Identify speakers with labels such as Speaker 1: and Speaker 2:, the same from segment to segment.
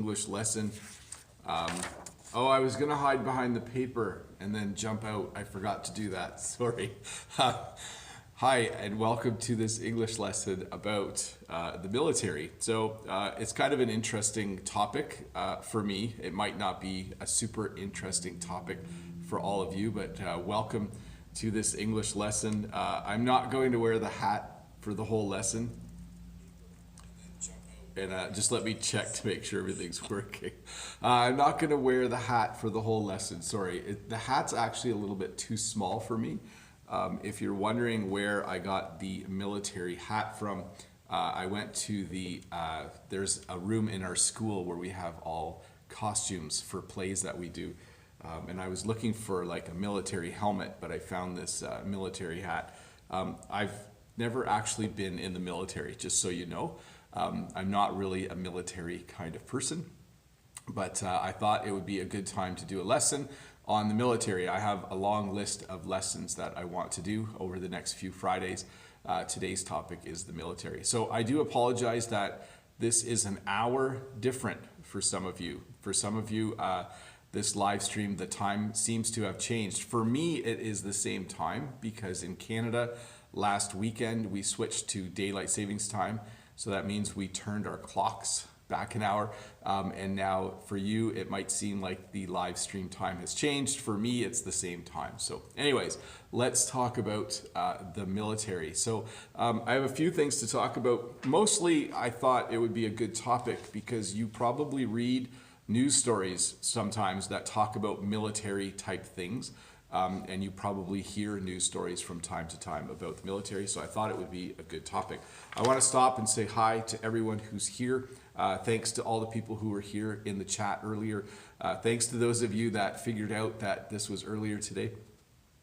Speaker 1: English lesson. Oh, I was gonna hide behind the paper and then jump out. I forgot to do that, sorry. Hi, and welcome to this English lesson about the military. So it's kind of an interesting topic for me. It might not be a super interesting topic for all of you, but welcome to this English lesson. I'm not going to wear the hat for the whole lesson. And just let me check to make sure everything's working. I'm not going to wear the hat for the whole lesson, sorry. The hat's actually a little bit too small for me. If you're wondering where I got the military hat from, I went to there's a room in our school where we have all costumes for plays that we do. And I was looking for like a military helmet, but I found this military hat. I've never actually been in the military, just so you know. I'm not really a military kind of person, but I thought it would be a good time to do a lesson on the military. I have a long list of lessons that I want to do over the next few Fridays. Today's topic is the military. So I do apologize that this is an hour different for some of you. For some of you, this live stream, the time seems to have changed. For me, it is the same time because in Canada, last weekend, we switched to daylight savings time. So that means we turned our clocks back an hour. And now for you, it might seem like the live stream time has changed. For me, it's the same time. So anyways, let's talk about the military. So I have a few things to talk about. Mostly, I thought it would be a good topic because you probably read news stories sometimes that talk about military type things. And you probably hear news stories from time to time about the military, so I thought it would be a good topic. I want to stop and say hi to everyone who's here. Thanks to all the people who were here in the chat earlier. Thanks to those of you that figured out that this was earlier today.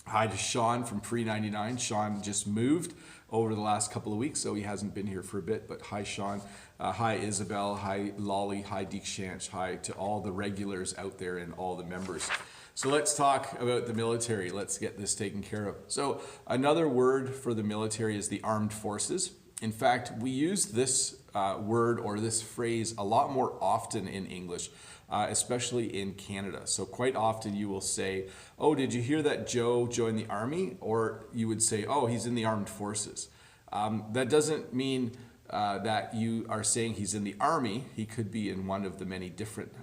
Speaker 1: Hi to Sean from Pre-99. Sean just moved over the last couple of weeks, so he hasn't been here for a bit, but hi Sean. Hi Isabel, hi Lolly, hi Deekshanch, hi to all the regulars out there and all the members. So let's talk about the military. Let's get this taken care of. So another word for the military is the armed forces. In fact, we use this word or this phrase a lot more often in English, especially in Canada. So quite often you will say, oh, did you hear that Joe joined the army? Or you would say, oh, he's in the armed forces. That doesn't mean that you are saying he's in the army. He could be in one of the many different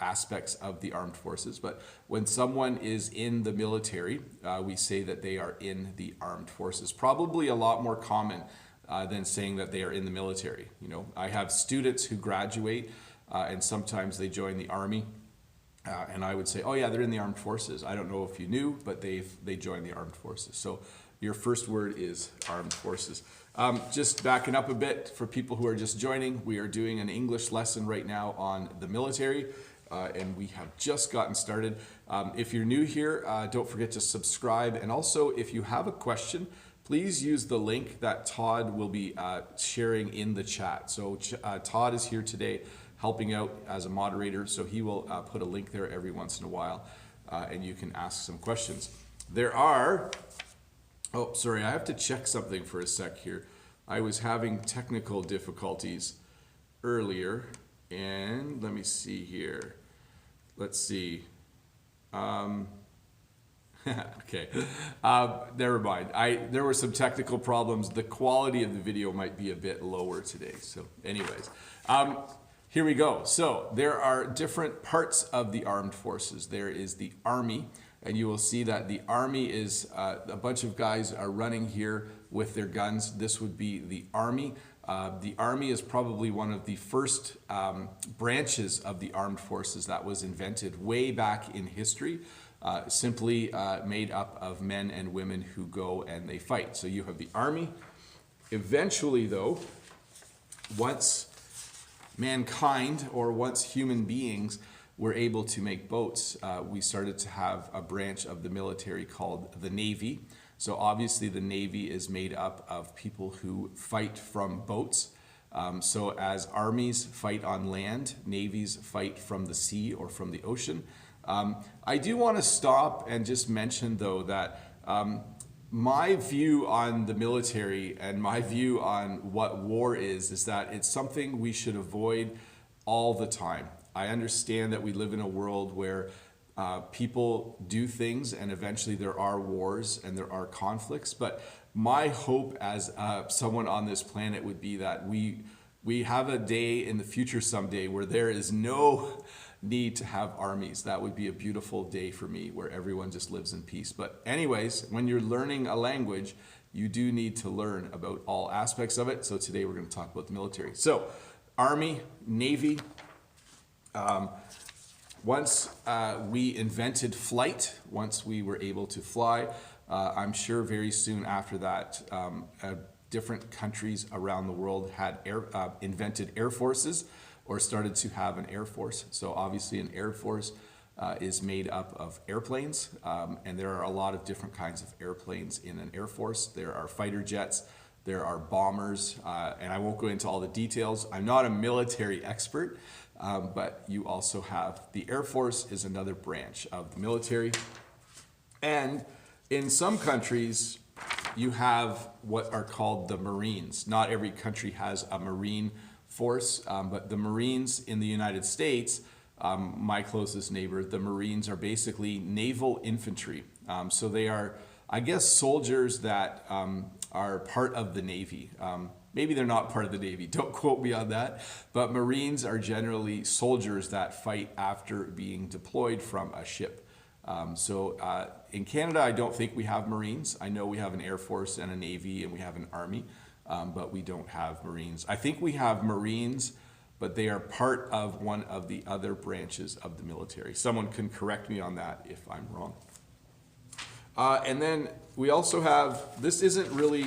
Speaker 1: aspects of the armed forces. But when someone is in the military, we say that they are in the armed forces. Probably a lot more common than saying that they are in the military. You know, I have students who graduate and sometimes they join the army. And I would say, oh yeah, they're in the armed forces. I don't know if you knew, but they joined the armed forces. So your first word is armed forces. Just backing up a bit for people who are just joining, we are doing an English lesson right now on the military, and we have just gotten started. If you're new here, don't forget to subscribe. And also, if you have a question, please use the link that Todd will be sharing in the chat. So Todd is here today helping out as a moderator, so he will put a link there every once in a while, and you can ask some questions. There are... Oh, sorry, I have to check something for a sec here. I was having technical difficulties earlier, and let me see here. Let's see. Okay, never mind. There were some technical problems. The quality of the video might be a bit lower today. So anyways, here we go. So there are different parts of the armed forces. There is the army. And you will see that the army is a bunch of guys are running here with their guns. This would be the army. The army is probably one of the first branches of the armed forces that was invented way back in history, simply made up of men and women who go and they fight. So you have the army. Eventually, though, once mankind or once human beings were able to make boats, we started to have a branch of the military called the Navy. So obviously the Navy is made up of people who fight from boats. So as armies fight on land, navies fight from the sea or from the ocean. I do want to stop and just mention though that my view on the military and my view on what war is that it's something we should avoid all the time. I understand that we live in a world where people do things and eventually there are wars and there are conflicts. But my hope as someone on this planet would be that we have a day in the future someday where there is no need to have armies. That would be a beautiful day for me, where everyone just lives in peace. But anyways, when you're learning a language, you do need to learn about all aspects of it. So today we're going to talk about the military. So Army, Navy. Once we invented flight, once we were able to fly, I'm sure very soon after that, different countries around the world had invented air forces or started to have an air force. So obviously an air force is made up of airplanes, and there are a lot of different kinds of airplanes in an air force. There are fighter jets, there are bombers, and I won't go into all the details. I'm not a military expert, but you also have the Air Force is another branch of the military. And in some countries, you have what are called the Marines. Not every country has a Marine force, but the Marines in the United States, my closest neighbor, the Marines are basically naval infantry. So they are, I guess, soldiers that are part of the Navy. Maybe they're not part of the Navy, don't quote me on that, but Marines are generally soldiers that fight after being deployed from a ship. In Canada, I don't think we have Marines. I know we have an Air Force and a Navy and we have an Army, but we don't have Marines. I think we have Marines, but they are part of one of the other branches of the military. Someone can correct me on that if I'm wrong. And then we also have, this isn't really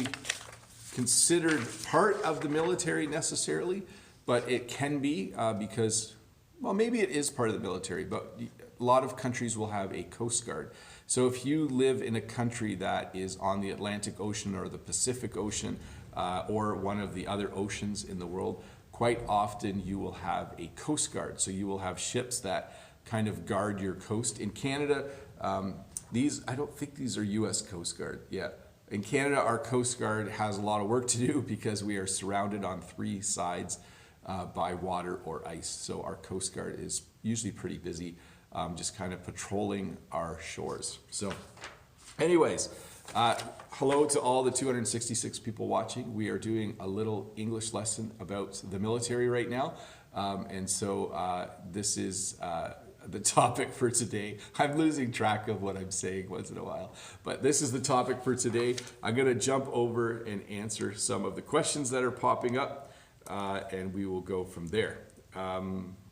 Speaker 1: considered part of the military necessarily, but it can be because, well, maybe it is part of the military, but a lot of countries will have a Coast Guard. So if you live in a country that is on the Atlantic Ocean or the Pacific Ocean or one of the other oceans in the world, quite often you will have a Coast Guard. So you will have ships that kind of guard your coast. In Canada, I don't think these are US Coast Guard. Yeah. In Canada, our Coast Guard has a lot of work to do because we are surrounded on 3 sides by water or ice. So our Coast Guard is usually pretty busy, just kind of patrolling our shores. So anyways, hello to all the 266 people watching. We are doing a little English lesson about the military right now. This is the topic for today. I'm losing track of what I'm saying once in a while, but this is the topic for today. I'm going to jump over and answer some of the questions that are popping up, and we will go from there.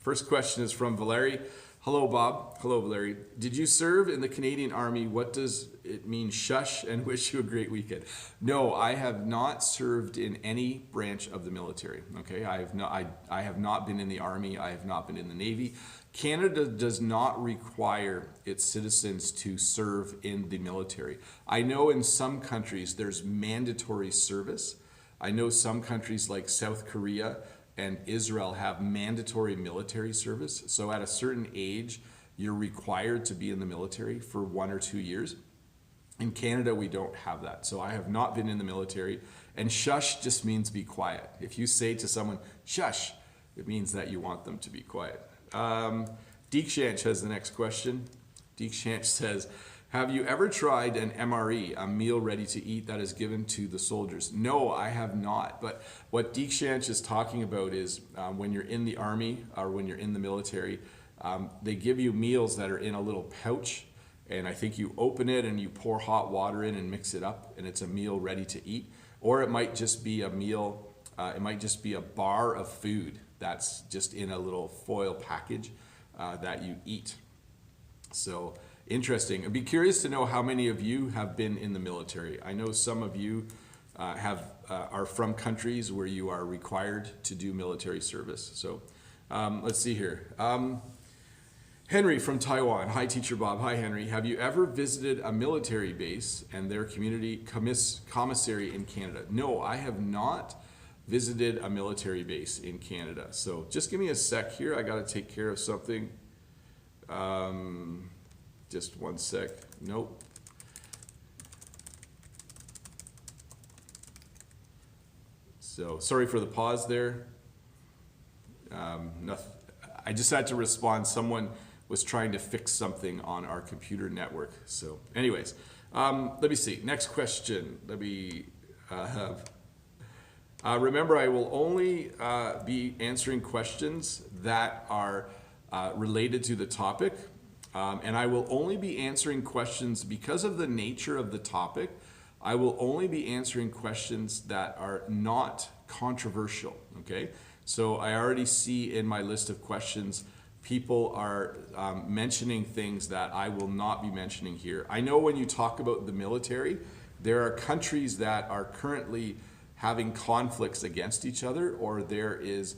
Speaker 1: First question is from Valerie. Hello, Bob. Hello, Valerie. Did you serve in the Canadian Army? What does it mean, shush, and wish you a great weekend? No, I have not served in any branch of the military. Okay, I have not been in the Army. I have not been in the Navy. Canada does not require its citizens to serve in the military. I know in some countries there's mandatory service. I know some countries like South Korea and Israel have mandatory military service. So at a certain age, you're required to be in the military for 1 or 2 years. In Canada, we don't have that. So I have not been in the military. And shush just means be quiet. If you say to someone, shush, it means that you want them to be quiet. Deekshanch has the next question. Deekshanch says, have you ever tried an MRE, a meal ready to eat that is given to the soldiers? No, I have not. But what Deekshanch is talking about is when you're in the Army or when you're in the military, they give you meals that are in a little pouch. And I think you open it and you pour hot water in and mix it up, and it's a meal ready to eat. Or it might just be a meal, it might just be a bar of food that's just in a little foil package that you eat. So interesting. I'd be curious to know how many of you have been in the military. I know some of you are from countries where you are required to do military service. So let's see here. Henry from Taiwan. Hi, Teacher Bob. Hi, Henry. Have you ever visited a military base and their community commissary in Canada? No, I have not visited a military base in Canada. So just give me a sec here. I got to take care of something. Just one sec. Nope. So sorry for the pause there. I just had to respond. Someone was trying to fix something on our computer network. So anyways, let me see. Next question. Let me have. Remember, I will only be answering questions that are related to the topic. And I will only be answering questions because of the nature of the topic. I will only be answering questions that are not controversial, okay? So I already see in my list of questions, people are mentioning things that I will not be mentioning here. I know when you talk about the military, there are countries that are currently having conflicts against each other, or there is,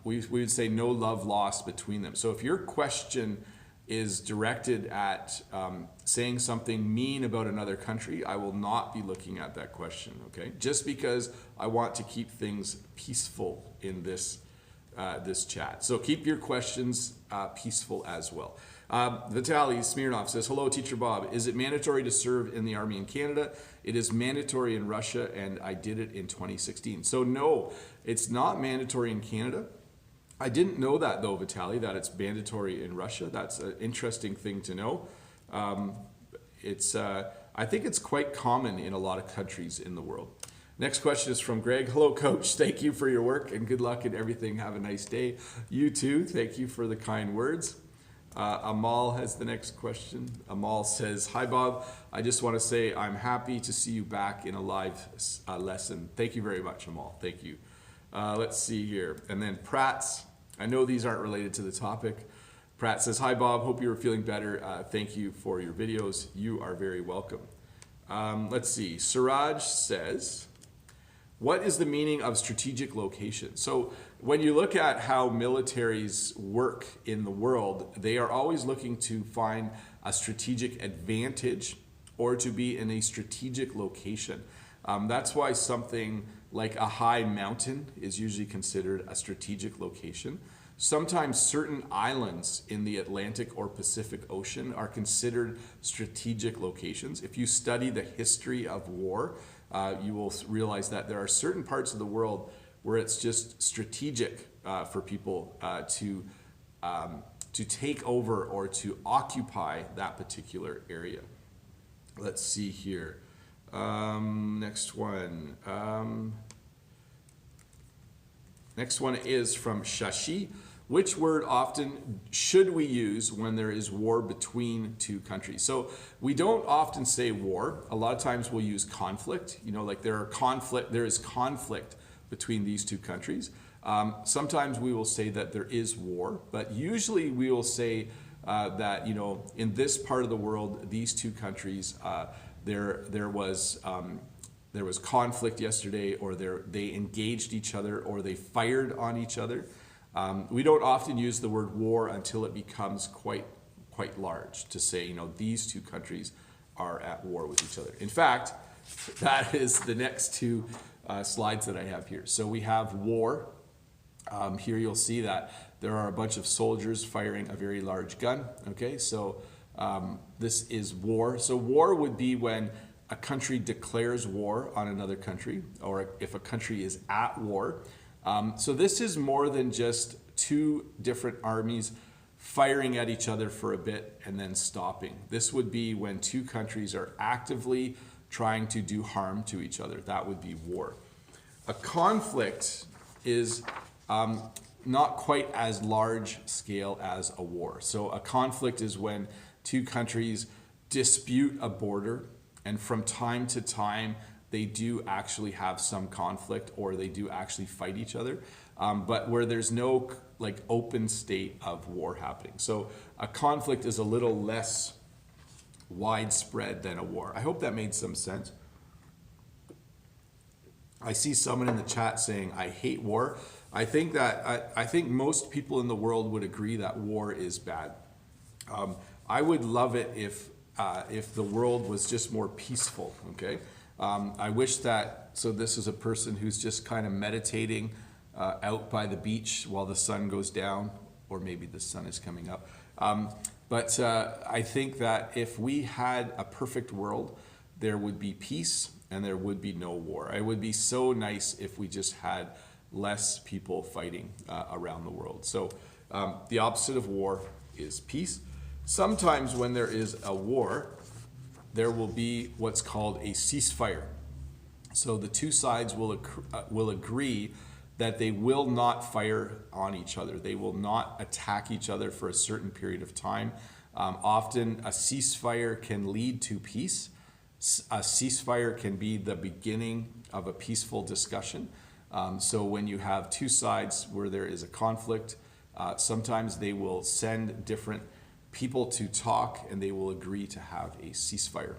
Speaker 1: we would say, no love lost between them. So if your question is directed at saying something mean about another country, I will not be looking at that question, okay? Just because I want to keep things peaceful in this this chat. So keep your questions peaceful as well. Vitaly Smirnov says, hello, Teacher Bob. Is it mandatory to serve in the Army in Canada? It is mandatory in Russia, and I did it in 2016. So no, it's not mandatory in Canada. I didn't know that though, Vitaly, that it's mandatory in Russia. That's an interesting thing to know. I think it's quite common in a lot of countries in the world. Next question is from Greg. Hello, Coach. Thank you for your work and good luck in everything. Have a nice day. You too. Thank you for the kind words. Amal has the next question. Amal says, hi, Bob. I just want to say I'm happy to see you back in a live lesson. Thank you very much, Amal. Thank you. Let's see here. And then Pratt's. I know these aren't related to the topic. Pratt says, hi, Bob. Hope you're feeling better. Thank you for your videos. You are very welcome. Let's see. Suraj says, what is the meaning of strategic location? So when you look at how militaries work in the world, they are always looking to find a strategic advantage or to be in a strategic location. That's why something like a high mountain is usually considered a strategic location. Sometimes certain islands in the Atlantic or Pacific Ocean are considered strategic locations. If you study the history of war, you will realize that there are certain parts of the world where it's just strategic for people to take over or to occupy that particular area. Let's see here. Next one. Next one is from Shashi. Which word often should we use when there is war between two countries? So we don't often say war. A lot of times we'll use conflict. You know, like there is conflict between these two countries. Sometimes we will say that there is war, but usually we will say that, you know, in this part of the world, these two countries, there was conflict yesterday, or they engaged each other, or they fired on each other. We don't often use the word war until it becomes quite large to say, you know, these two countries are at war with each other. In fact, that is the next two slides that I have here. So we have war. Here you'll see that there are a bunch of soldiers firing a very large gun. Okay, so this is war. So war would be when a country declares war on another country, or if a country is at war. So this is more than just two different armies firing at each other for a bit and then stopping. This would be when two countries are actively trying to do harm to each other. That would be war. A conflict is not quite as large scale as a war. So a conflict is when two countries dispute a border, and from time to time they do actually have some conflict, or they do actually fight each other, but where there's no like open state of war happening. So a conflict is a little less widespread than a war. I hope that made some sense. I see someone in the chat saying, I hate war. I think most people in the world would agree that war is bad. I would love it if the world was just more peaceful, okay? I wish that, so this is a person who's just kind of meditating out by the beach while the sun goes down, or maybe the sun is coming up. But I think that if we had a perfect world, there would be peace and there would be no war. It would be so nice if we just had less people fighting around the world. So the opposite of war is peace. Sometimes when there is a war, there will be what's called a ceasefire. So the two sides will agree that they will not fire on each other. They will not attack each other for a certain period of time. Often a ceasefire can lead to peace. A ceasefire can be the beginning of a peaceful discussion. So when you have two sides where there is a conflict, sometimes they will send different people to talk and they will agree to have a ceasefire.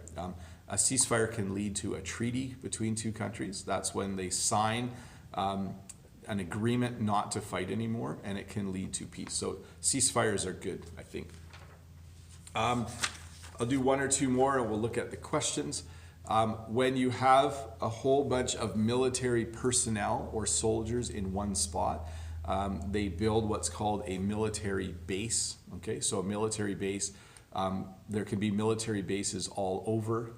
Speaker 1: A ceasefire can lead to a treaty between two countries. That's when they sign an agreement not to fight anymore, and it can lead to peace. So ceasefires are good, I think. I'll do one or two more and we'll look at the questions. When you have a whole bunch of military personnel or soldiers in one spot, they build what's called a military base. Okay, so a military base, there can be military bases all over.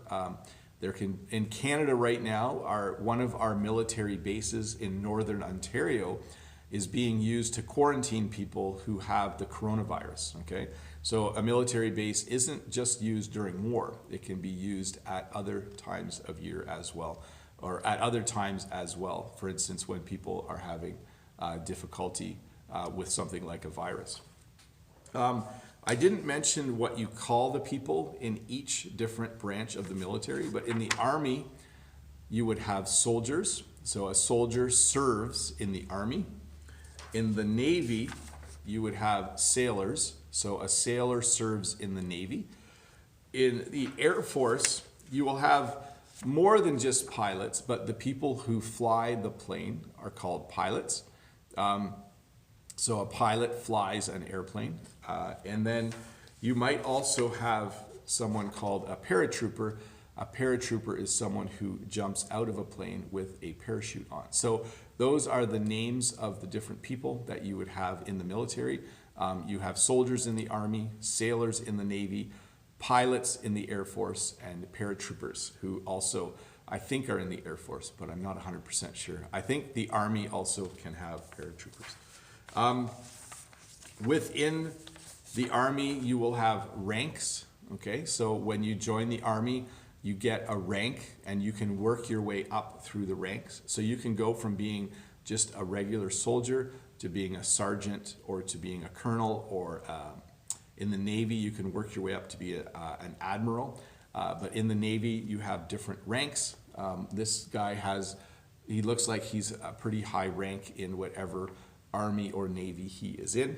Speaker 1: In Canada right now, one of our military bases in Northern Ontario is being used to quarantine people who have the coronavirus, okay? So a military base isn't just used during war. It can be used at other times of year as well, or at other times as well. For instance, when people are having difficulty with something like a virus. I didn't mention what you call the people in each different branch of the military, but in the Army, you would have soldiers. So a soldier serves in the Army. In the Navy, you would have sailors. So a sailor serves in the Navy. In the Air Force, you will have more than just pilots, but the people who fly the plane are called pilots. So a pilot flies an airplane. And then you might also have someone called a paratrooper. A paratrooper is someone who jumps out of a plane with a parachute on. So those are the names of the different people that you would have in the military. You have soldiers in the Army, sailors in the Navy, pilots in the Air Force, and paratroopers who also, I think, are in the Air Force, but I'm not 100% sure. I think the Army also can have paratroopers. Within the Army, you will have ranks, okay? So when you join the Army, you get a rank and you can work your way up through the ranks. So you can go from being just a regular soldier to being a sergeant or to being a colonel, or in the Navy, you can work your way up to be an admiral. But in the Navy, you have different ranks. This guy he looks like he's a pretty high rank in whatever Army or Navy he is in.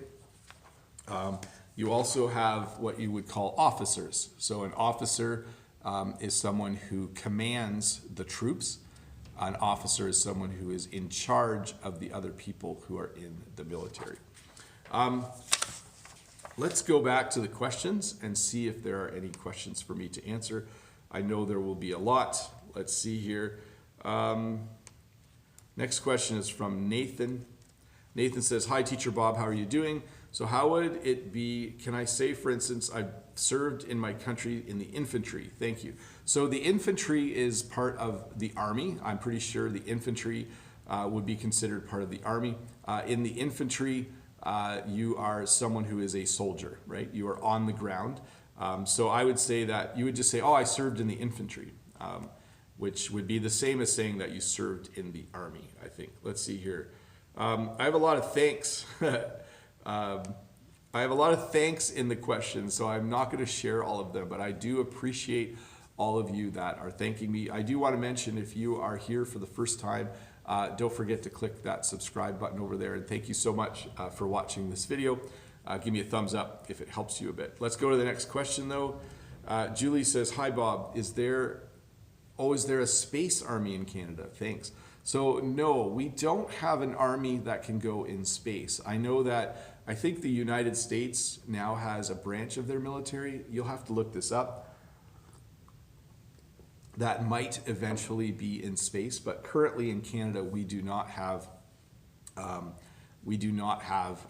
Speaker 1: You also have what you would call officers. So an officer is someone who commands the troops. An officer is someone who is in charge of the other people who are in the military. Let's go back to the questions and see if there are any questions for me to answer. I know there will be a lot. Let's see here. Next question is from Nathan. Nathan says, "Hi, Teacher Bob, how are you doing? So how would it be, can I say, for instance, I've served in my country in the infantry? Thank you." So the infantry is part of the Army. I'm pretty sure the infantry would be considered part of the Army. In the infantry, you are someone who is a soldier, right? You are on the ground. So I would say that you would just say, "Oh, I served in the infantry," which would be the same as saying that you served in the Army, I think. Let's see here. I have a lot of thanks. I have a lot of thanks in the questions, so I'm not going to share all of them, but I do appreciate all of you that are thanking me. I do want to mention, if you are here for the first time, don't forget to click that subscribe button over there, and thank you so much for watching this video. Give me a thumbs up if it helps you a bit. Let's go to the next question though. Julie says, "Hi Bob, is there a space army in Canada? Thanks." So no, we don't have an army that can go in space. I know that, I think the United States now has a branch of their military. You'll have to look this up. That might eventually be in space, but currently in Canada, we do not have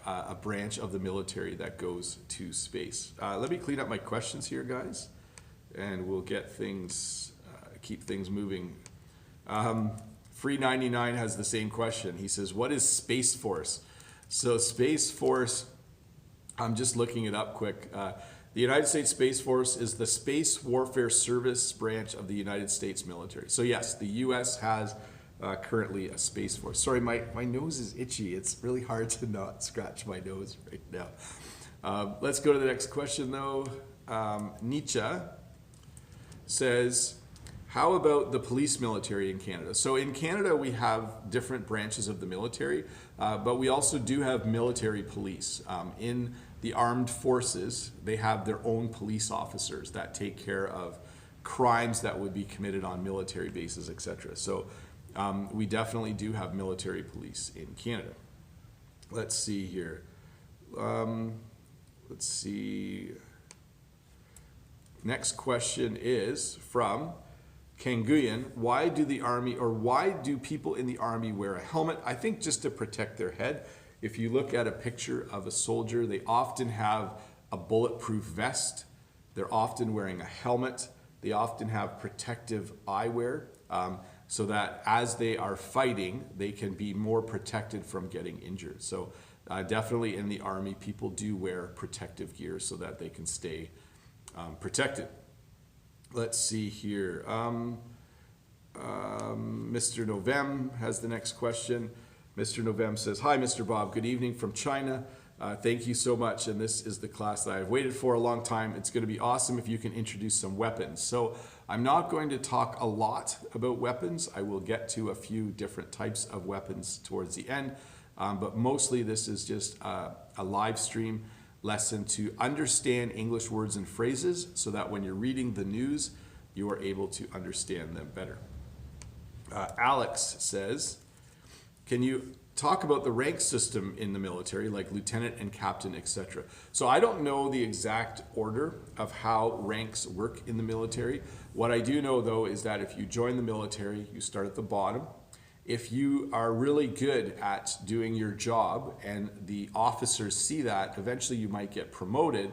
Speaker 1: a branch of the military that goes to space. Let me clean up my questions here, guys, and we'll get things, keep things moving. Free99 has the same question. He says, what is Space Force? So Space Force, I'm just looking it up quick. The United States Space Force is the Space Warfare Service branch of the United States military. So yes, the U.S. has currently a Space Force. Sorry, my nose is itchy. It's really hard to not scratch my nose right now. Let's go to the next question though. Nietzsche says, how about the police military in Canada? So in Canada, we have different branches of the military, but we also do have military police. In the armed forces, they have their own police officers that take care of crimes that would be committed on military bases, etc. So we definitely do have military police in Canada. Let's see here. Let's see. Next question is from Kanguyan. Why do the army, or why do people in the army wear a helmet? I think just to protect their head. If you look at a picture of a soldier, they often have a bulletproof vest. They're often wearing a helmet. They often have protective eyewear, so that as they are fighting, they can be more protected from getting injured. So definitely in the army, people do wear protective gear so that they can stay protected. Let's see here. Mr. Novem has the next question. Mr. Novem says, hi, Mr. Bob. Good evening from China. Thank you so much. And this is the class that I've waited for a long time. It's going to be awesome if you can introduce some weapons. So I'm not going to talk a lot about weapons. I will get to a few different types of weapons towards the end. But mostly this is just a live stream lesson to understand English words and phrases so that when you're reading the news, you are able to understand them better. Alex says, can you talk about the rank system in the military, like lieutenant and captain, etc.? So I don't know the exact order of how ranks work in the military. What I do know though is that if you join the military, you start at the bottom. If you are really good at doing your job and the officers see that, eventually you might get promoted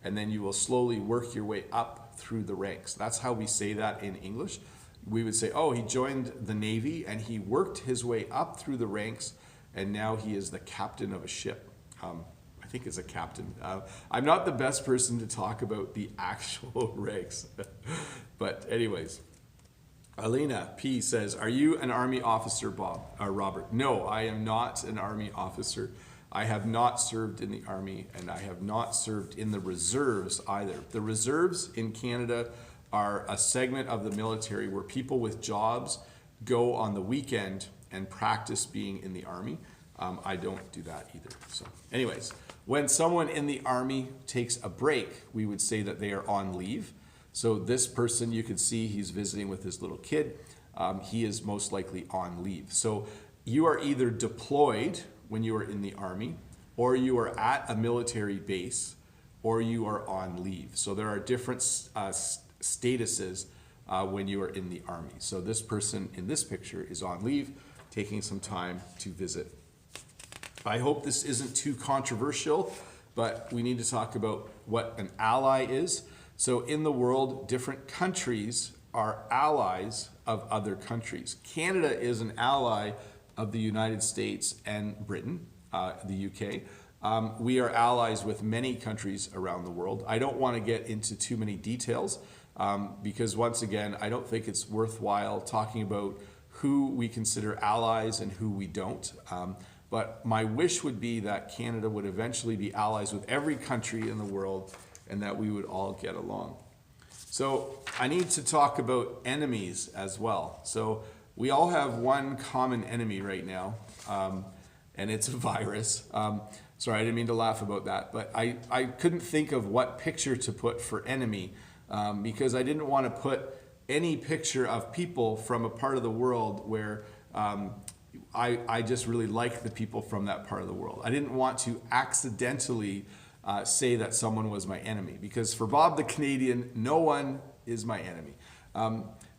Speaker 1: and then you will slowly work your way up through the ranks. That's how we say that in English. We would say, oh, he joined the Navy and he worked his way up through the ranks and now he is the captain of a ship. I think it's a captain. I'm not the best person to talk about the actual ranks. But anyways. Alina P says, are you an Army officer, Bob? Robert? No, I am not an Army officer. I have not served in the Army and I have not served in the reserves either. The reserves in Canada are a segment of the military where people with jobs go on the weekend and practice being in the Army. I don't do that either. So anyways, when someone in the Army takes a break, we would say that they are on leave. So this person, you can see he's visiting with his little kid. He is most likely on leave. So you are either deployed when you are in the Army, or you are at a military base, or you are on leave. So there are different statuses when you are in the Army. So this person in this picture is on leave, taking some time to visit. I hope this isn't too controversial, but we need to talk about what an ally is. So in the world, different countries are allies of other countries. Canada is an ally of the United States and Britain, the UK. We are allies with many countries around the world. I don't want to get into too many details because once again, I don't think it's worthwhile talking about who we consider allies and who we don't. But my wish would be that Canada would eventually be allies with every country in the world and that we would all get along. So I need to talk about enemies as well. So we all have one common enemy right now, and it's a virus. Sorry, I didn't mean to laugh about that, but I couldn't think of what picture to put for enemy because I didn't want to put any picture of people from a part of the world where I just really like the people from that part of the world. I didn't want to accidentally say that someone was my enemy, because for Bob the Canadian, no one is my enemy.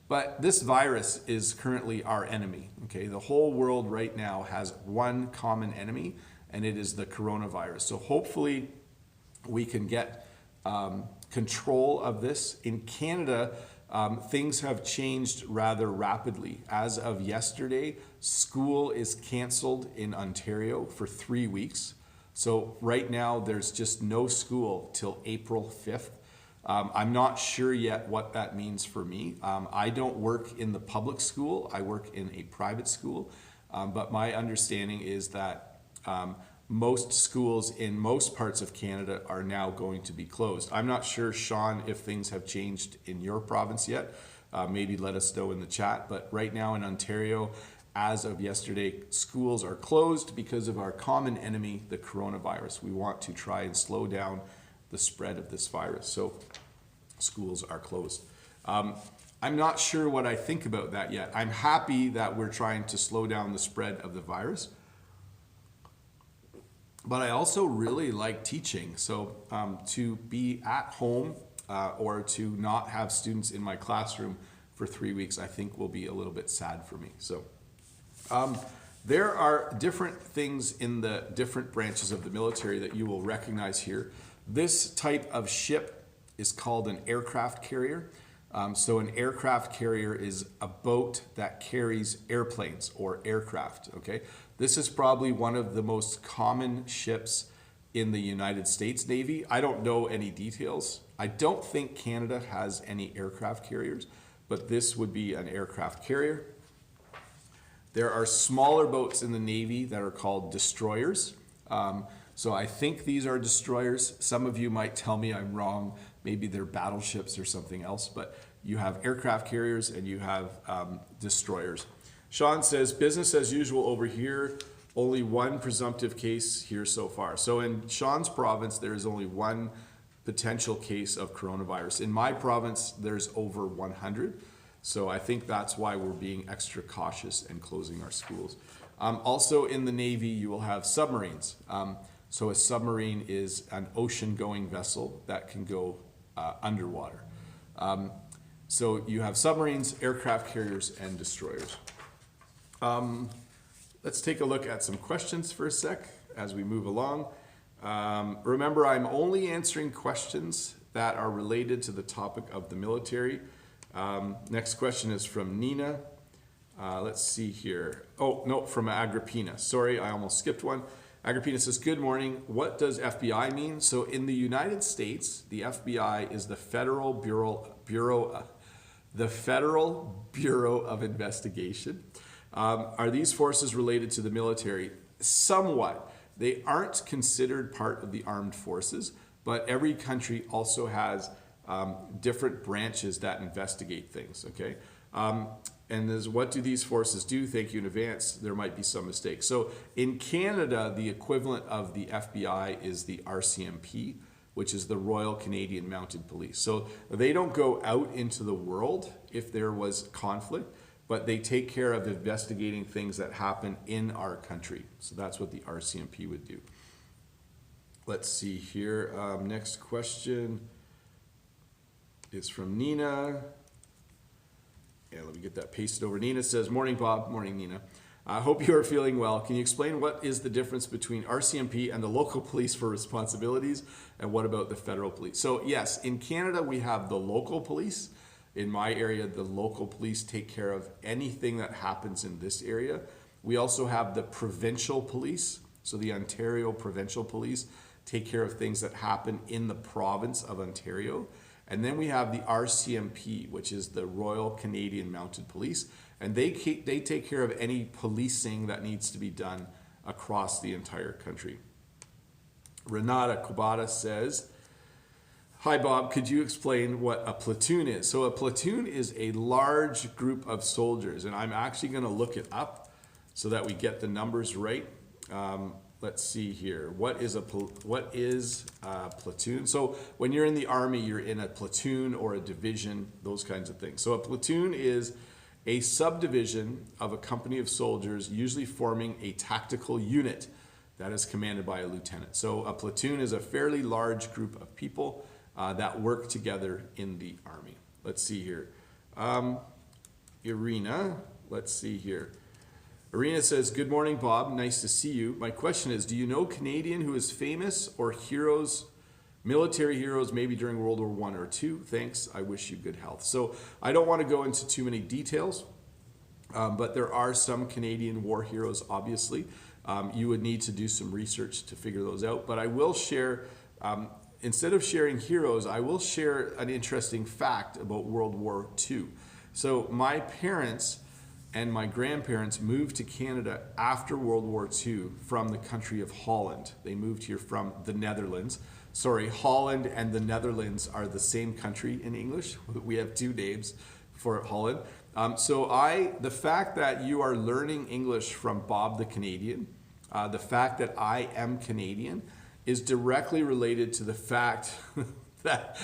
Speaker 1: But this virus is currently our enemy. Okay, the whole world right now has one common enemy, and it is the coronavirus. So hopefully we can get control of this. In Canada, things have changed rather rapidly. As of yesterday, school is canceled in Ontario for 3 weeks. So right now, there's just no school till April 5th. I'm not sure yet what that means for me. I don't work in the public school. I work in a private school. But my understanding is that most schools in most parts of Canada are now going to be closed. I'm not sure, Sean, if things have changed in your province yet. Maybe let us know in the chat. But right now in Ontario, as of yesterday, schools are closed because of our common enemy, the coronavirus. We want to try and slow down the spread of this virus. So schools are closed. I'm not sure what I think about that yet. I'm happy that we're trying to slow down the spread of the virus. But I also really like teaching. So to be at home or to not have students in my classroom for 3 weeks, I think will be a little bit sad for me. So there are different things in the different branches of the military that you will recognize here. This type of ship is called an aircraft carrier. So an aircraft carrier is a boat that carries airplanes or aircraft, okay? This is probably one of the most common ships in the United States Navy. I don't know any details. I don't think Canada has any aircraft carriers, but this would be an aircraft carrier. There are smaller boats in the Navy that are called destroyers. So I think these are destroyers. Some of you might tell me I'm wrong. Maybe they're battleships or something else, but you have aircraft carriers and you have destroyers. Sean says, business as usual over here, only one presumptive case here so far. So in Sean's province, there is only one potential case of coronavirus. In my province, there's over 100. So I think that's why we're being extra cautious and closing our schools. Also in the Navy, you will have submarines. So a submarine is an ocean-going vessel that can go underwater. So you have submarines, aircraft carriers, and destroyers. Let's take a look at some questions for a sec as we move along. Remember, I'm only answering questions that are related to the topic of the military. Next question is from Nina. Let's see here. Oh, no, from Agrippina. Sorry, I almost skipped one. Agrippina says, good morning. What does FBI mean? So in the United States, the FBI is the Federal Bureau of Investigation. Are these forces related to the military? Somewhat. They aren't considered part of the armed forces, but every country also has different branches that investigate things, okay? And there's, what do these forces do? Thank you in advance. There might be some mistakes. So in Canada, the equivalent of the FBI is the RCMP, which is the Royal Canadian Mounted Police. So they don't go out into the world if there was conflict, but they take care of investigating things that happen in our country. So that's what the RCMP would do. Let's see here. Next question is from Nina. Yeah, let me get that pasted over. Nina says, morning, Bob. Morning, Nina. I hope you are feeling well. Can you explain what is the difference between RCMP and the local police for responsibilities? And what about the federal police? So yes, in Canada, we have the local police. In my area, the local police take care of anything that happens in this area. We also have the provincial police. So the Ontario Provincial Police take care of things that happen in the province of Ontario. And then we have the RCMP, which is the Royal Canadian Mounted Police. And they take care of any policing that needs to be done across the entire country. Renata Kubata says, hi Bob, could you explain what a platoon is? So a platoon is a large group of soldiers, and I'm actually gonna look it up so that we get the numbers right. Let's see here. What is a platoon? So when you're in the Army, you're in a platoon or a division, those kinds of things. So a platoon is a subdivision of a company of soldiers, usually forming a tactical unit that is commanded by a lieutenant. So a platoon is a fairly large group of people that work together in the Army. Let's see here. Irina, let's see here. Irina says, good morning, Bob. Nice to see you. My question is, do you know Canadian who is famous or heroes Military heroes, maybe during World War I or II. Thanks. I wish you good health. So I don't want to go into too many details, but there are some Canadian war heroes, obviously. You would need to do some research to figure those out. But I will share, instead of sharing heroes, I will share an interesting fact about World War II. So my parents and my grandparents moved to Canada after World War II from the country of Holland. They moved here from the Netherlands. Sorry, Holland and the Netherlands are the same country in English. We have two names for Holland. The fact that you are learning English from Bob the Canadian, the fact that I am Canadian, is directly related to the fact that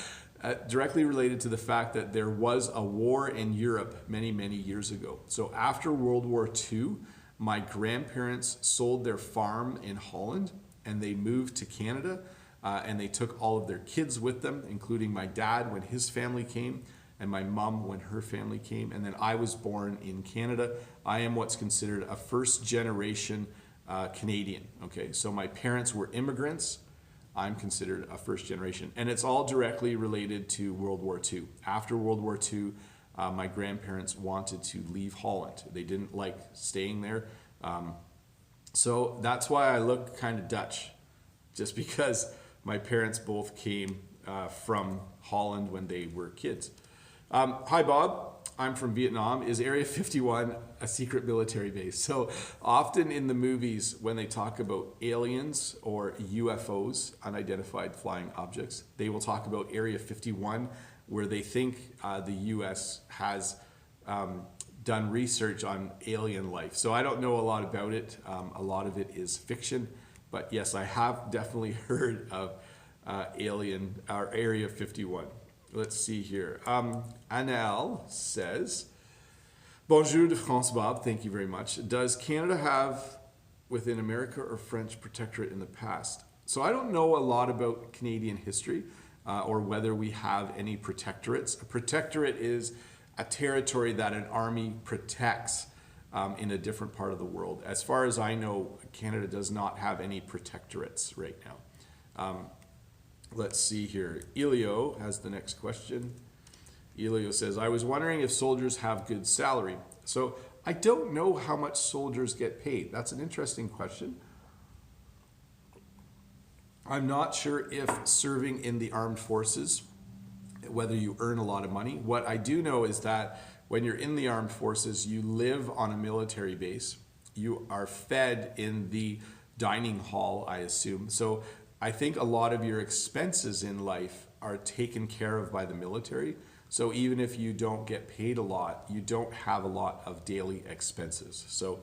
Speaker 1: there was a war in Europe many, many years ago. So after World War II, my grandparents sold their farm in Holland and they moved to Canada, and they took all of their kids with them, including my dad when his family came and my mom when her family came. And then I was born in Canada. I am what's considered a first generation Canadian. Okay, so my parents were immigrants. I'm considered a first generation, and it's all directly related to World War II. After World War II, my grandparents wanted to leave Holland. They didn't like staying there. So that's why I look kind of Dutch, just because my parents both came from Holland when they were kids. Hi, Bob. I'm from Vietnam. Is Area 51 a secret military base? So often in the movies, when they talk about aliens or UFOs, unidentified flying objects, they will talk about Area 51, where they think the US has done research on alien life. So I don't know a lot about it. A lot of it is fiction. But yes, I have definitely heard of alien or Area 51. Let's see here. Anel says, Bonjour de France, Bob. Thank you very much. Does Canada have within America or French protectorate in the past? So I don't know a lot about Canadian history or whether we have any protectorates. A protectorate is a territory that an army protects in a different part of the world. As far as I know, Canada does not have any protectorates right now. Let's see here. Elio has the next question. Elio says, I was wondering if soldiers have good salary. So I don't know how much soldiers get paid. That's an interesting question. I'm not sure if serving in the armed forces, whether you earn a lot of money. What I do know is that when you're in the armed forces, you live on a military base. You are fed in the dining hall, I assume. So I think a lot of your expenses in life are taken care of by the military. So even if you don't get paid a lot, you don't have a lot of daily expenses. So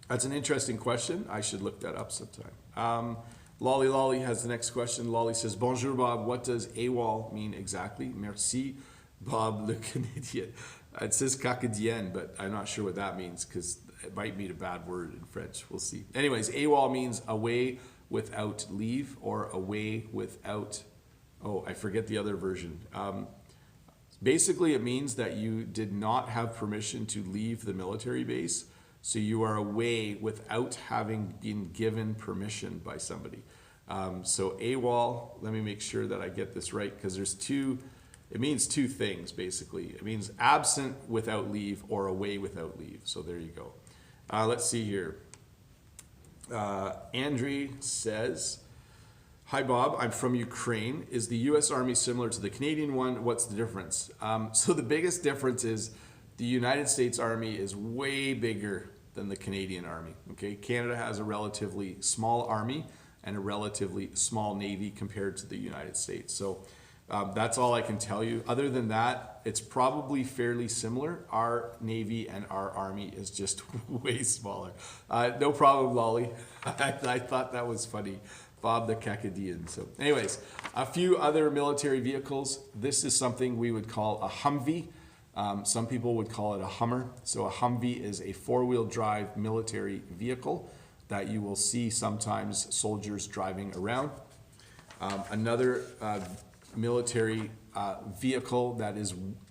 Speaker 1: that's an interesting question. I should look that up sometime. Lolly has the next question. Lolly says, Bonjour, Bob. What does AWOL mean exactly? Merci, Bob le Canadien. It says Cacadien, but I'm not sure what that means because it might mean a bad word in French. We'll see. Anyways, AWOL means away without leave or away without, I forget the other version. Basically, it means that you did not have permission to leave the military base, so you are away without having been given permission by somebody. So AWOL, let me make sure that I get this right, because it means two things, basically. It means absent without leave or away without leave. So there you go. Let's see here. Andre says, Hi, Bob. I'm from Ukraine. Is the U.S. Army similar to the Canadian one? What's the difference? So the biggest difference is the United States Army is way bigger than the Canadian Army. Okay, Canada has a relatively small army and a relatively small navy compared to the United States. So that's all I can tell you. Other than that, it's probably fairly similar. Our Navy and our Army is just way smaller. No problem, Lolly. I thought that was funny. Bob the Cacadian. So anyways, a few other military vehicles. This is something we would call a Humvee. Some people would call it a Hummer. So a Humvee is a four-wheel drive military vehicle that you will see sometimes soldiers driving around. Another military vehicle that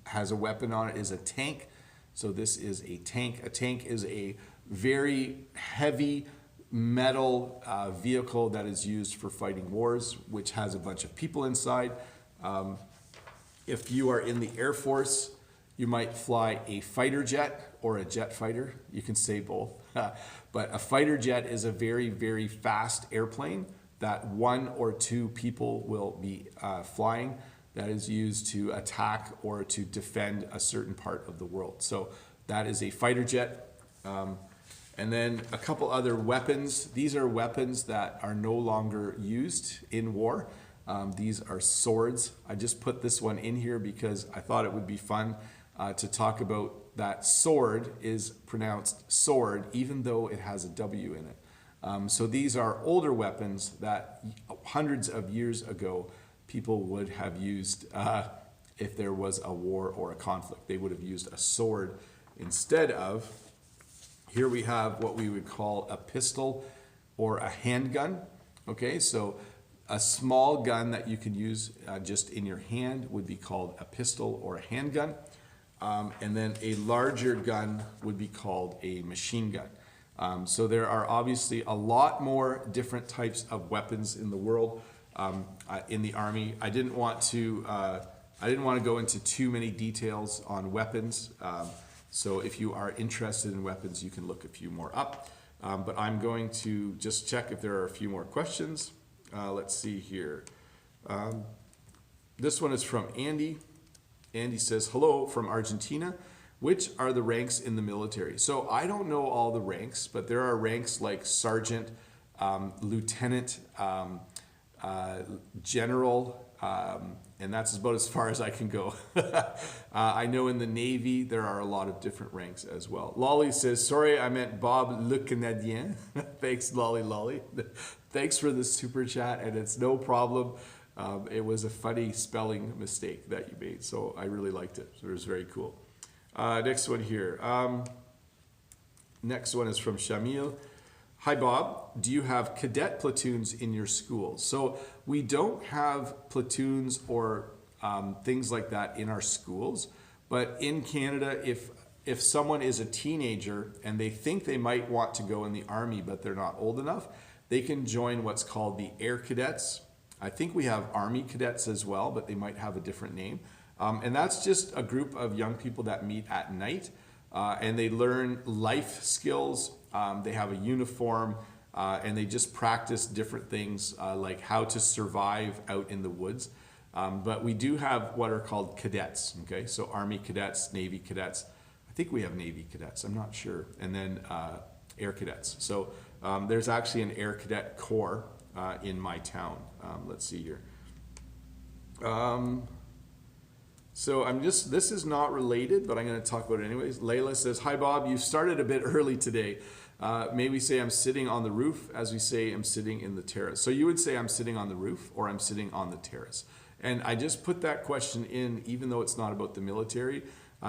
Speaker 1: has a weapon on it is a tank. So this is a tank. A tank is a very heavy metal vehicle that is used for fighting wars, which has a bunch of people inside. If you are in the Air Force, you might fly a fighter jet or a jet fighter. You can say both. But a fighter jet is a very, very fast airplane that 1 or 2 people will be flying, that is used to attack or to defend a certain part of the world. So that is a fighter jet. And then a couple other weapons. These are weapons that are no longer used in war. These are swords. I just put this one in here because I thought it would be fun to talk about that. Sword is pronounced sword even though it has a W in it. So these are older weapons that hundreds of years ago people would have used if there was a war or a conflict. They would have used a sword instead of. Here we have what we would call a pistol or a handgun. Okay, so a small gun that you can use just in your hand would be called a pistol or a handgun. And then a larger gun would be called a machine gun. So there are obviously a lot more different types of weapons in the world, in the Army. I didn't want to go into too many details on weapons. So if you are interested in weapons, you can look a few more up. But I'm going to just check if there are a few more questions. Let's see here. This one is from Andy. Andy says, hello from Argentina. Which are the ranks in the military? So I don't know all the ranks, but there are ranks like sergeant, lieutenant, general, and that's about as far as I can go. I know in the Navy, there are a lot of different ranks as well. Lolly says, sorry, I meant Bob Le Canadien. Thanks, Lolly. Thanks for the super chat, and it's no problem. It was a funny spelling mistake that you made, so I really liked it. So it was very cool. Next one here. Next one is from Shamil. Hi, Bob. Do you have cadet platoons in your school? So we don't have platoons or things like that in our schools. But in Canada, if someone is a teenager and they think they might want to go in the Army, but they're not old enough, they can join what's called the Air Cadets. I think we have Army Cadets as well, but they might have a different name. And that's just a group of young people that meet at night. And they learn life skills. They have a uniform, and they just practice different things like how to survive out in the woods. But we do have what are called cadets, okay? So Army Cadets, Navy Cadets. I think we have Navy Cadets, I'm not sure. And then Air Cadets. So there's actually an Air Cadet Corps in my town. Let's see here. So this is not related, but I'm going to talk about it anyways. Layla says, hi Bob, you started a bit early today. May we say I'm sitting on the roof as we say I'm sitting in the terrace. So you would say I'm sitting on the roof or I'm sitting on the terrace. And I just put that question in, even though it's not about the military,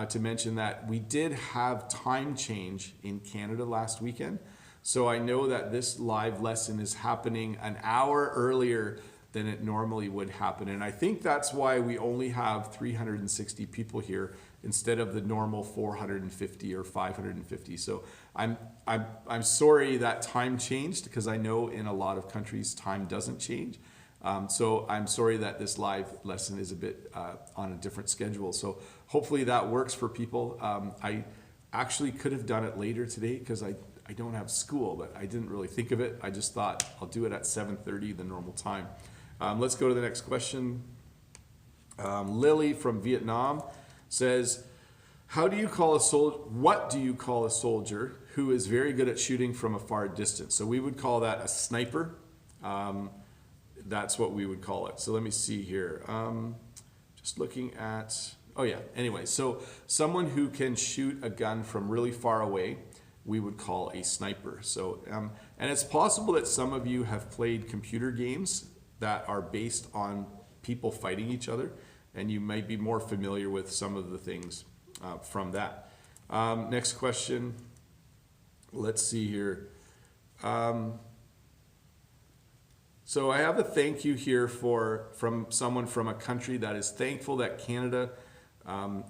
Speaker 1: to mention that we did have time change in Canada last weekend. So I know that this live lesson is happening an hour earlier than it normally would happen. And I think that's why we only have 360 people here instead of the normal 450 or 550. So I'm sorry that time changed, because I know in a lot of countries time doesn't change. So I'm sorry that this live lesson is a bit on a different schedule. So hopefully that works for people. I actually could have done it later today because I don't have school, but I didn't really think of it. I just thought I'll do it at 7:30, the normal time. Let's go to the next question. Lily from Vietnam says, what do you call a soldier who is very good at shooting from a far distance? So we would call that a sniper. That's what we would call it. So let me see here. Just looking at, oh yeah, anyway. So someone who can shoot a gun from really far away, we would call a sniper. So, and it's possible that some of you have played computer games that are based on people fighting each other, and you might be more familiar with some of the things from that. Next question. Let's see here. So I have a thank you here from someone from a country that is thankful that Canada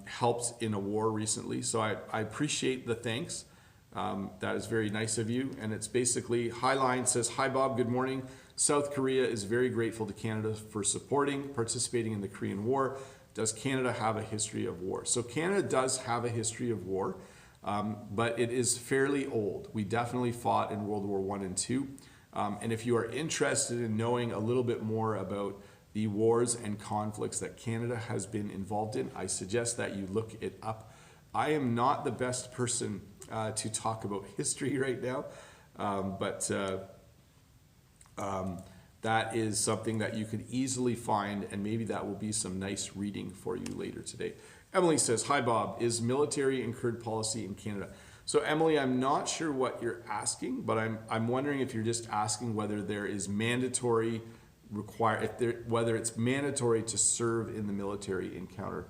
Speaker 1: helped in a war recently. So I appreciate the thanks. That is very nice of you. And it's basically, Highline says, "Hi Bob, good morning. South Korea is very grateful to Canada for participating in the Korean War. Does Canada have a history of war?" So Canada does have a history of war, but it is fairly old. We definitely fought in World War I and II. And if you are interested in knowing a little bit more about the wars and conflicts that Canada has been involved in, I suggest that you look it up. I am not the best person to talk about history right now, but that is something that you could easily find, and maybe that will be some nice reading for you later today. Emily says, "Hi Bob, is military incurred policy in Canada?" So Emily, I'm not sure what you're asking, but I'm wondering if you're just asking whether there is mandatory whether it's mandatory to serve in the military in Canada.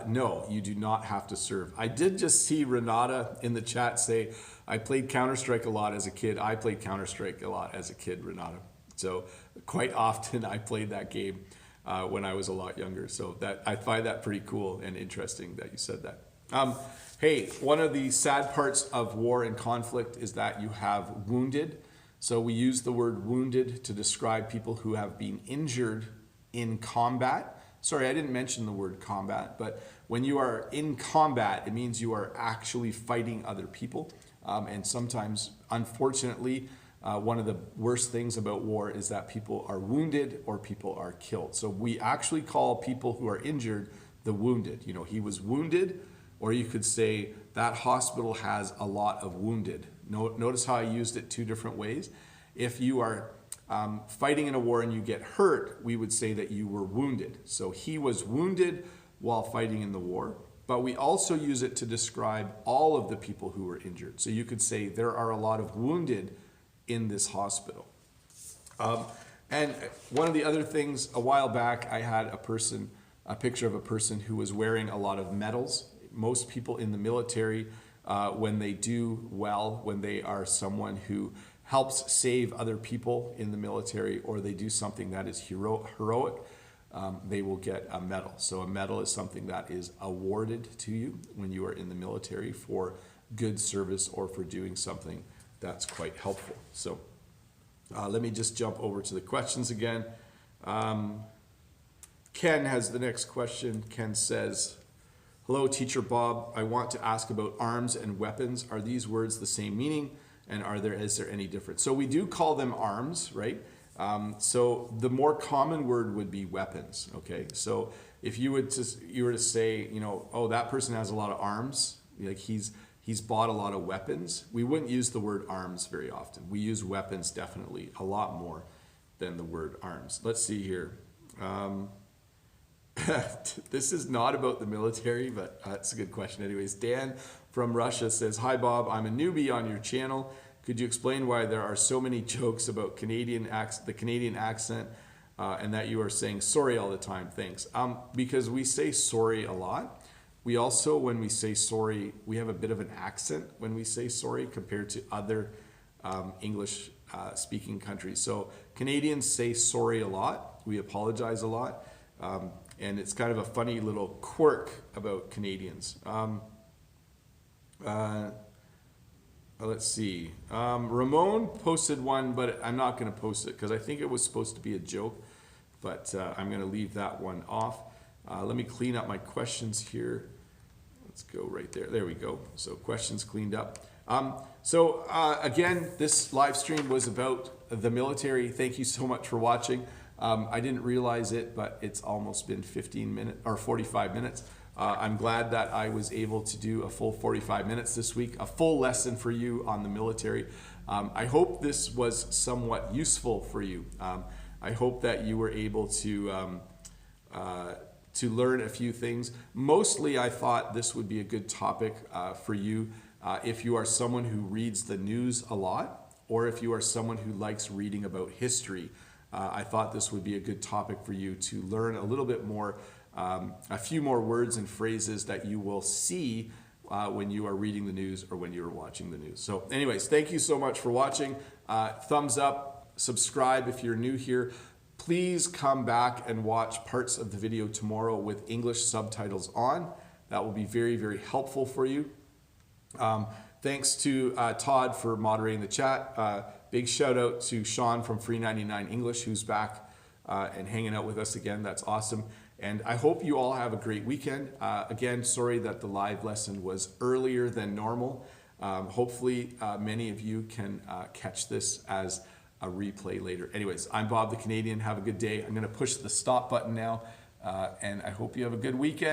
Speaker 1: No, you do not have to serve. I did just see Renata in the chat say, "I played Counter-Strike a lot as a kid." I played Counter-Strike a lot as a kid, Renata. So quite often I played that game when I was a lot younger. So that I find that pretty cool and interesting that you said that. Hey, one of the sad parts of war and conflict is that you have wounded. So we use the word wounded to describe people who have been injured in combat. Sorry, I didn't mention the word combat, but when you are in combat, it means you are actually fighting other people. And sometimes, unfortunately, one of the worst things about war is that people are wounded or people are killed. So we actually call people who are injured the wounded. You know, he was wounded, or you could say that hospital has a lot of wounded. Notice how I used it two different ways. If you are fighting in a war and you get hurt, we would say that you were wounded. So he was wounded while fighting in the war, but we also use it to describe all of the people who were injured. So you could say there are a lot of wounded in this hospital. And one of the other things, a while back, I had a picture of a person who was wearing a lot of medals. Most people in the military, when they do well, when they are someone who helps save other people in the military, or they do something that is heroic, they will get a medal. So a medal is something that is awarded to you when you are in the military for good service or for doing something that's quite helpful. So let me just jump over to the questions again. Ken has the next question. Ken says, "Hello, Teacher Bob. I want to ask about arms and weapons. Are these words the same meaning? And is there any difference?" So we do call them arms, right? So the more common word would be weapons, okay? So if you were to say, you know, "Oh, that person has a lot of arms," like he's bought a lot of weapons, we wouldn't use the word arms very often. We use weapons definitely a lot more than the word arms. Let's see here. This is not about the military, but it's a good question anyways. Dan from Russia says, "Hi Bob, I'm a newbie on your channel. Could you explain why there are so many jokes about the Canadian accent and that you are saying sorry all the time? Thanks." Because we say sorry a lot. We also, when we say sorry, we have a bit of an accent when we say sorry compared to other English speaking countries. So Canadians say sorry a lot. We apologize a lot. And it's kind of a funny little quirk about Canadians. Let's see. Ramon posted one, but I'm not going to post it because I think it was supposed to be a joke, but I'm going to leave that one off. Let me clean up my questions here. Let's go right there. There we go. So questions cleaned up. Again, this live stream was about the military. Thank you so much for watching. I didn't realize it, but it's almost been 15 minutes or 45 minutes. I'm glad that I was able to do a full 45 minutes this week, a full lesson for you on the military. I hope this was somewhat useful for you. I hope that you were able to learn a few things. Mostly, I thought this would be a good topic for you if you are someone who reads the news a lot, or if you are someone who likes reading about history. I thought this would be a good topic for you to learn a little bit more, a few more words and phrases that you will see when you are reading the news or when you are watching the news. So anyways, thank you so much for watching. Thumbs up, subscribe if you're new here. Please come back and watch parts of the video tomorrow with English subtitles on. That will be very, very helpful for you. Thanks to Todd for moderating the chat. Big shout out to Sean from Free 99 English, who's back and hanging out with us again. That's awesome. And I hope you all have a great weekend. Again, sorry that the live lesson was earlier than normal. Hopefully many of you can catch this as a replay later. Anyways, I'm Bob the Canadian. Have a good day. I'm going to push the stop button now, and I hope you have a good weekend.